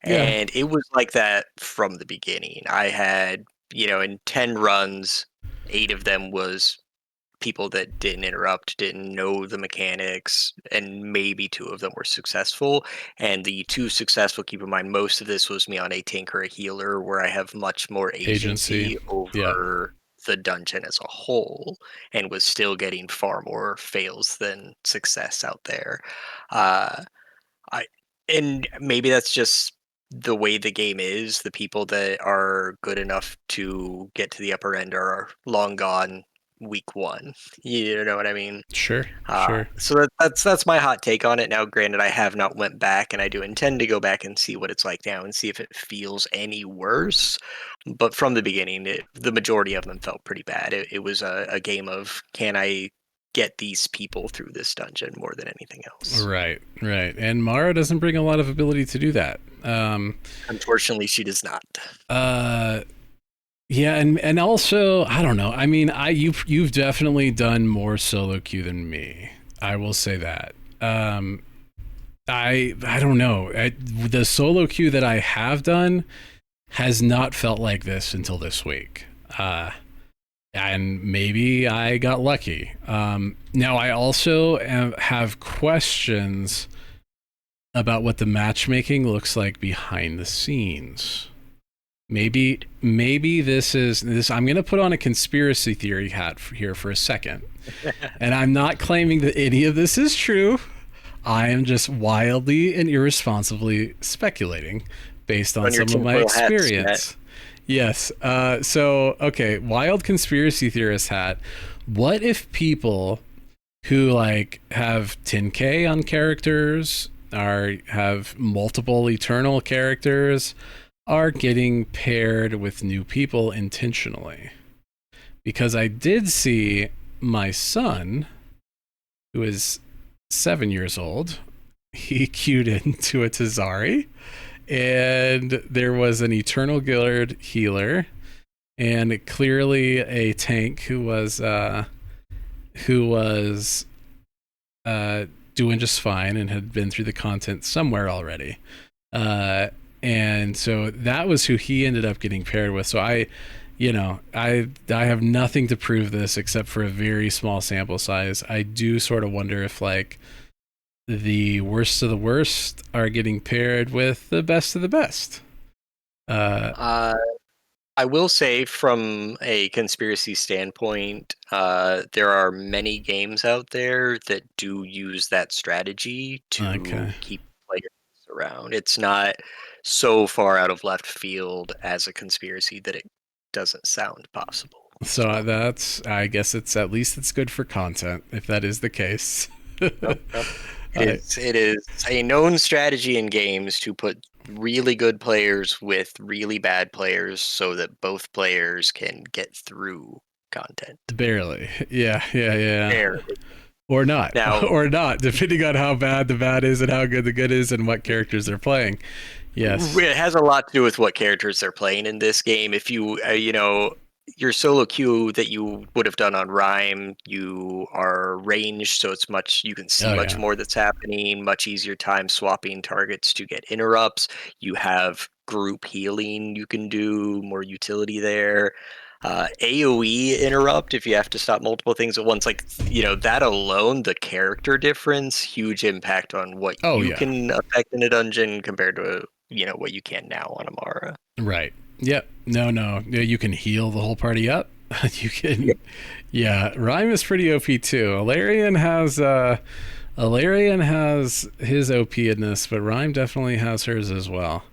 Yeah. And it was like that from the beginning. I had, in 10 runs, 8 of them was people that didn't interrupt, didn't know the mechanics, and maybe 2 of them were successful. And the 2 successful, keep in mind, most of this was me on a tank or a healer, where I have much more agency over the dungeon as a whole, and was still getting far more fails than success out there. And maybe that's just the way the game is. The people that are good enough to get to the upper end are long gone week 1. You know what I mean? Sure. So that's my hot take on it. Now, granted, I have not went back, and I do intend to go back and see what it's like now and see if it feels any worse. But from the beginning, the majority of them felt pretty bad. It was a game of, can I get these people through this dungeon more than anything else. Right. And Mara doesn't bring a lot of ability to do that. Unfortunately, she does not. Yeah, and also, I don't know. I mean, you've definitely done more solo queue than me. I will say that. I don't know. The solo queue that I have done has not felt like this until this week. And maybe I got lucky. Now, I also have questions about what the matchmaking looks like behind the scenes. Maybe this is I'm going to put on a conspiracy theory hat here for a second. And I'm not claiming that any of this is true. I am just wildly and irresponsibly speculating based on some of my experience. Yes. So, okay, wild conspiracy theorist hat. What if people who like have 10K on characters have multiple eternal characters are getting paired with new people intentionally? Because I did see my son, who is 7 years old, he queued into a Tazari, and there was an Eternal Guild healer, and clearly a tank who was doing just fine and had been through the content somewhere already. And so that was who he ended up getting paired with. So I have nothing to prove this except for a very small sample size. I do sort of wonder if like the worst of the worst are getting paired with the best of the best. I will say from a conspiracy standpoint, there are many games out there that do use that strategy to keep players around. It's not so far out of left field as a conspiracy that it doesn't sound possible. So I guess it's good for content if that is the case. It is a known strategy in games to put really good players with really bad players so that both players can get through content. Barely. Yeah. Barely. Or not. Or not, depending on how bad the bad is and how good the good is and what characters they're playing. Yes. It has a lot to do with what characters they're playing in this game. If you, your solo queue that you would have done on Rhyme, you are ranged, so you can see much more that's happening, much easier time swapping targets to get interrupts. You have group healing you can do, more utility there. AoE interrupt if you have to stop multiple things at once, that alone, the character difference, huge impact on what you can affect in a dungeon compared to what you can now on Amara. Right. Yep. No. You can heal the whole party up. You can. Yep. Yeah. Rhyme is pretty OP too. Alarian has his OP in this, but Rhyme definitely has hers as well.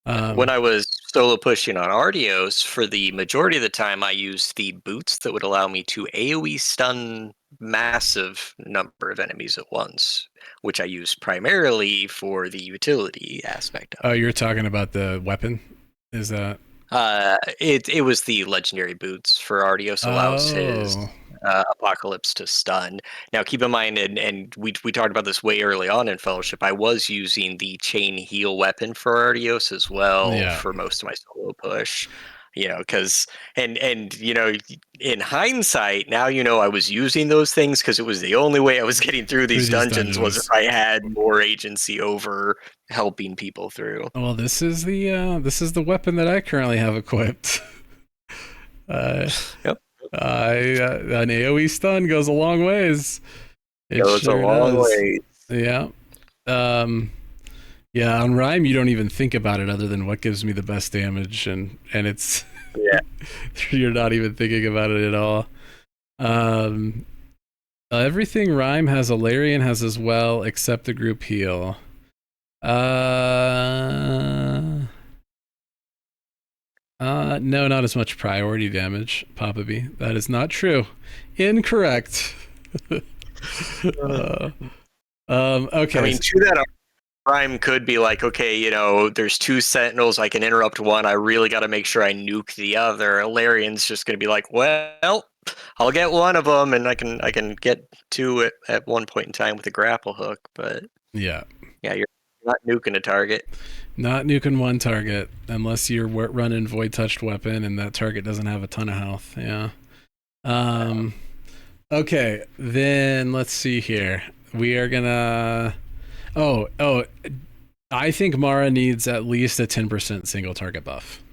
When I was solo pushing on Artios, for the majority of the time, I used the boots that would allow me to AoE stun massive number of enemies at once, which I used primarily for the utility aspect of it. Oh, you're talking about the weapon? Is that? It was the legendary boots for Artios allows his Apocalypse to stun. Now, keep in mind, and we talked about this way early on in Fellowship, I was using the chain heal weapon for Artios as well for most of my solo push. Because in hindsight, now I was using those things because it was the only way I was getting through these dungeons was if I had more agency over helping people through. Well, this is the weapon that I currently have equipped. Yep. An AoE stun goes a long ways. It goes a long ways. Yeah. Yeah, on Rhyme, you don't even think about it other than what gives me the best damage, and it's you're not even thinking about it at all. Everything Rhyme has, Alarian has as well, except the group heal. No, not as much priority damage, Papa B. That is not true. Incorrect. Okay. I mean, to that Prime could be like, okay, there's two Sentinels, I can interrupt one, I really got to make sure I nuke the other. Alarian's just going to be like, well, I'll get one of them, and I can get two at one point in time with a grapple hook. But Yeah. yeah, you're not nuking a target. Not nuking one target unless you're running void touched weapon and that target doesn't have a ton of health. Yeah. Okay, then let's see here. We are gonna. Oh, I think Mara needs at least a 10% single target buff.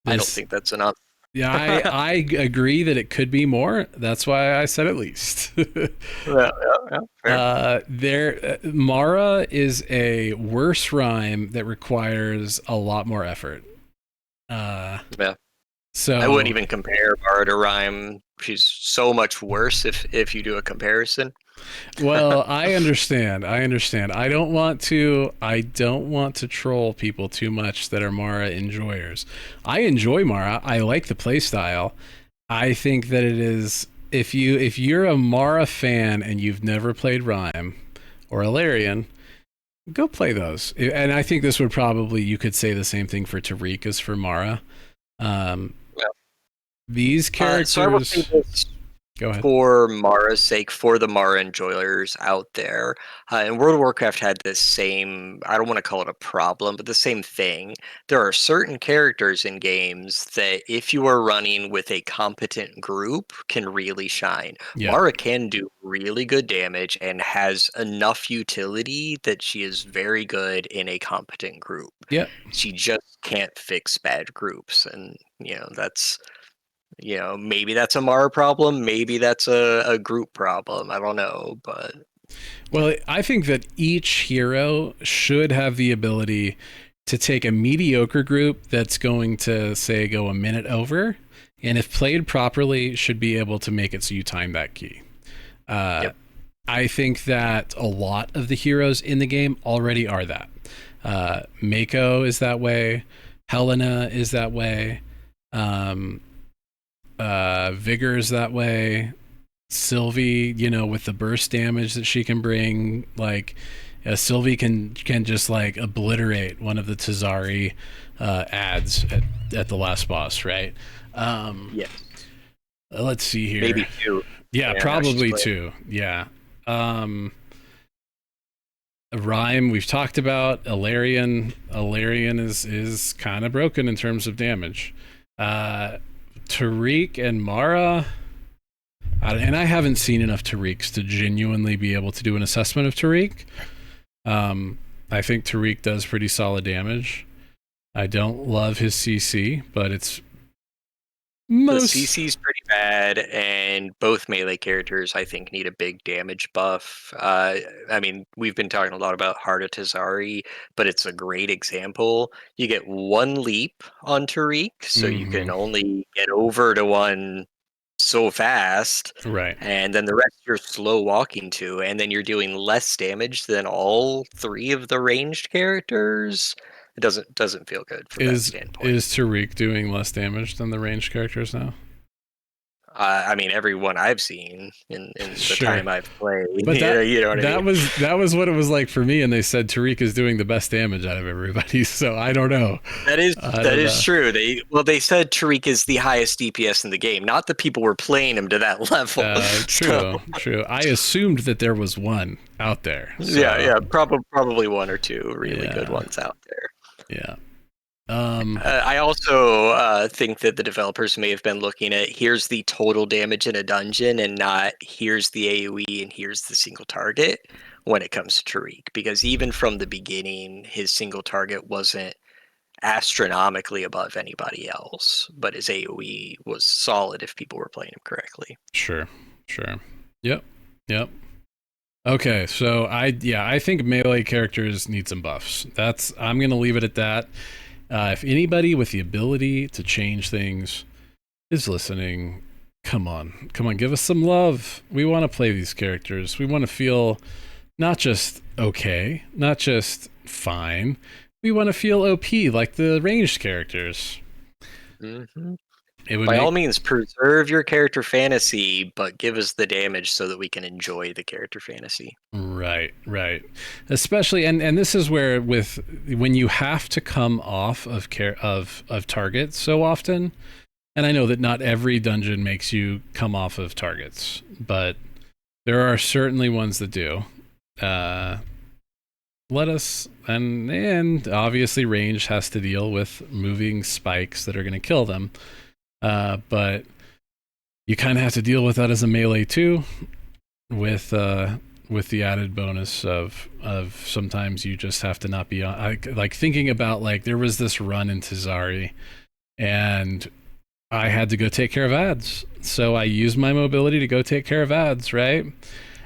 I don't think that's enough. Yeah, I agree that it could be more. That's why I said at least. Fair. Mara is a worse rhyme that requires a lot more effort. Yeah. So I wouldn't even compare Mara to Rhyme. She's so much worse if you do a comparison. Well, I understand. I don't want to troll people too much that are Mara enjoyers. I enjoy Mara. I like the playstyle. I think that it is if you're a Mara fan and you've never played Rhyme or Ilarion, go play those. And I think this would probably, you could say the same thing for Tariq as for Mara. These characters. So I will say this. Go ahead. For Mara's sake, for the Mara enjoyers out there, and World of Warcraft had this same, I don't want to call it a problem, but the same thing. There are certain characters in games that if you are running with a competent group can really shine. Yeah. Mara can do really good damage and has enough utility that she is very good in a competent group. Yeah. She just can't fix bad groups, and that's... maybe that's a Mara problem. Maybe that's a group problem. I don't know, but... Well, I think that each hero should have the ability to take a mediocre group that's going to, say, go a minute over, and if played properly, should be able to make it so you time that key. Yep. I think that a lot of the heroes in the game already are that. Mako is that way. Helena is that way. Vigor's that way. Sylvie, with the burst damage that she can bring, like Sylvie can just like obliterate one of the Tazari ads at the last boss, right? Yes. Let's see here. Maybe two. Yeah, probably two. Yeah. Rhyme we've talked about. Ilarion is kind of broken in terms of damage. Tariq and Mara, and I haven't seen enough Tariqs to genuinely be able to do an assessment of Tariq. I think Tariq does pretty solid damage. I don't love his CC, but it's The CC's pretty bad, and both melee characters, I think, need a big damage buff. I mean, we've been talking a lot about Heart of Tazari, but it's a great example. You get one leap on Tariq, so you can only get over to one so fast, right. and then the rest you're slow walking to, and then you're doing less damage than all three of the ranged characters. It doesn't feel good from that standpoint. Is Tariq doing less damage than the ranged characters now? I mean, everyone I've seen in the time I've played. But you know what I mean? That was what it was like for me, and they said Tariq is doing the best damage out of everybody. So I don't know. That is true. They said Tariq is the highest DPS in the game. Not that people were playing him to that level. True. I assumed that there was one out there. So. Yeah. Probably one or two really good ones out there. Yeah. I also think that the developers may have been looking at here's the total damage in a dungeon and not here's the AoE and here's the single target when it comes to Tariq, because even from the beginning his single target wasn't astronomically above anybody else, but his AoE was solid if people were playing him correctly. Sure. Yep. Okay, so I think melee characters need some buffs. I'm gonna leave it at that. If anybody with the ability to change things is listening, come on, give us some love. We want to play these characters. We want to feel not just okay, not just fine. We want to feel OP like the ranged characters. Mm-hmm. By all means, preserve your character fantasy, but give us the damage so that we can enjoy the character fantasy. Right. Especially, and this is where when you have to come off of target so often, And I know that not every dungeon makes you come off of targets, but there are certainly ones that do. Let us, and obviously range has to deal with moving spikes that are going to kill them. But you kind of have to deal with that as a melee too, with the added bonus of sometimes you just have to not be on. Like thinking about, like, there was this run into Zari, and I had to go take care of ads. So I used my mobility to go take care of ads, right?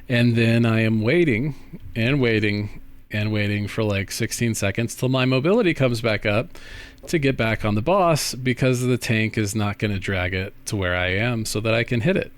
And then I am waiting and waiting and waiting for like 16 seconds till my mobility comes back up to get back on the boss, because the tank is not going to drag it to where I am so that I can hit it.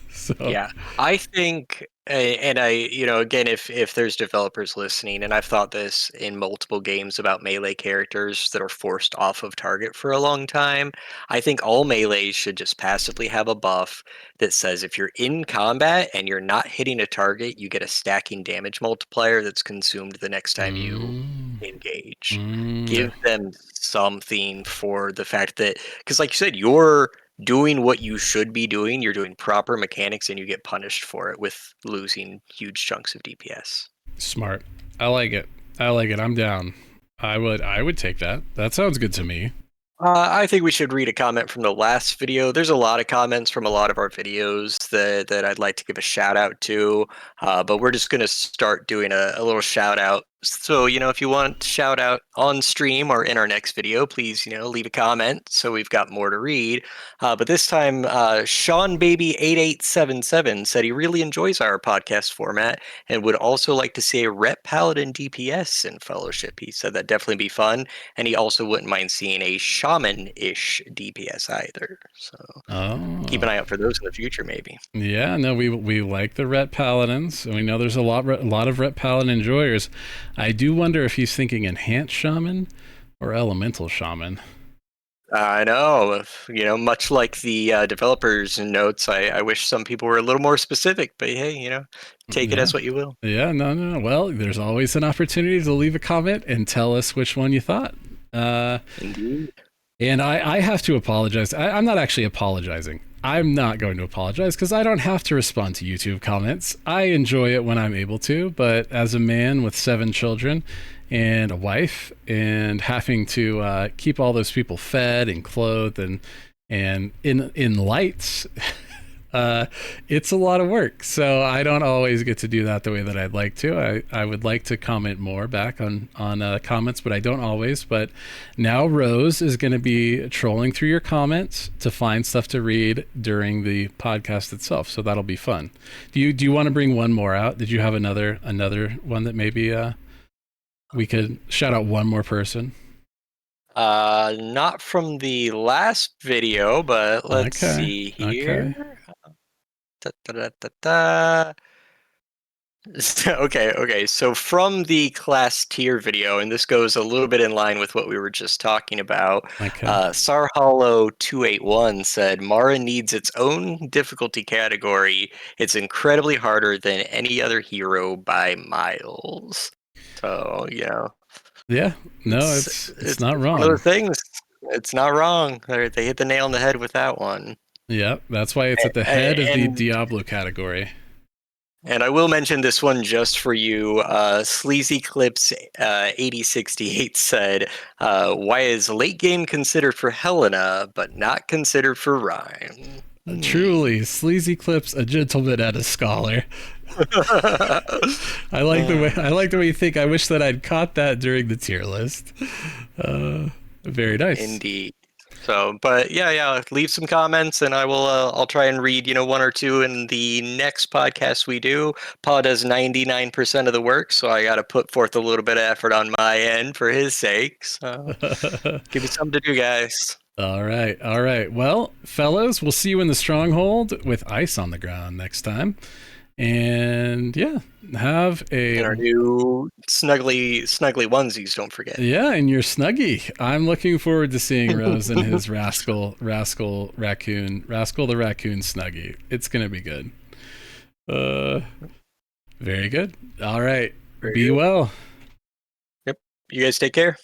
So yeah, I think, and I, again, if there's developers listening, and I've thought this in multiple games about melee characters that are forced off of target for a long time, I think all melees should just passively have a buff that says if you're in combat and you're not hitting a target, you get a stacking damage multiplier that's consumed the next time you engage. Give them something for the fact that, because like you said, you're doing what you should be doing. You're doing proper mechanics, and you get punished for it with losing huge chunks of DPS. Smart. I like it. I'm down. I would take that. That sounds good to me. I think we should read a comment from the last video. There's a lot of comments from a lot of our videos that I'd like to give a shout out to, but we're just going to start doing a little shout out. So, if you want to shout out on stream or in our next video, please, leave a comment so we've got more to read. But this time, Sean Baby 8877 said he really enjoys our podcast format and would also like to see a Rep Paladin DPS in Fellowship. He said that'd definitely be fun, and he also wouldn't mind seeing a Shaman-ish DPS either. So keep an eye out for those in the future, maybe. Yeah, no, we like the Rep Paladins, and we know there's a lot of Rep Paladin enjoyers. I do wonder if he's thinking Enhanced Shaman or Elemental Shaman. I know, much like the developers' notes, I wish some people were a little more specific, but hey, take it as what you will. Yeah, no. Well, there's always an opportunity to leave a comment and tell us which one you thought. Indeed. And I have to apologize. I'm not actually apologizing. I'm not going to apologize because I don't have to respond to YouTube comments. I enjoy it when I'm able to, but as a man with 7 children and a wife and having to keep all those people fed and clothed and in lights, it's a lot of work. So I don't always get to do that the way that I'd like to. I would like to comment more back on comments, but I don't always. But now Rose is going to be trolling through your comments to find stuff to read during the podcast itself. So that'll be fun. Do you want to bring one more out? Did you have another one that maybe we could shout out one more person? Not from the last video, but let's see here. Okay. Okay. So from the class tier video, and this goes a little bit in line with what we were just talking about. Okay. Sarhollow281 said Mara needs its own difficulty category. It's incredibly harder than any other hero by miles. So yeah, no, it's not wrong. One of the things, it's not wrong. They hit the nail on the head with that one. Yeah, that's why it's at the head of the Diablo category. And I will mention this one just for you. Sleazy Clips 8068 said, "Why is late game considered for Helena but not considered for Rhyme?" Truly, Sleazy Clips, a gentleman and a scholar. I like the way you think. I wish that I'd caught that during the tier list. Very nice. Indeed. So, but yeah, leave some comments, and I'll try and read, one or two in the next podcast we do. Paul does 99% of the work, so I got to put forth a little bit of effort on my end for his sake. So, give me something to do, guys. All right. Well, fellows, we'll see you in the Stronghold with ice on the ground next time. And yeah, have and our new snuggly onesies, don't forget. Yeah, and your Snuggie. I'm looking forward to seeing Rose and his Rascal the Raccoon Snuggie. It's gonna be good. Very good. All right. Be well. Yep. You guys take care.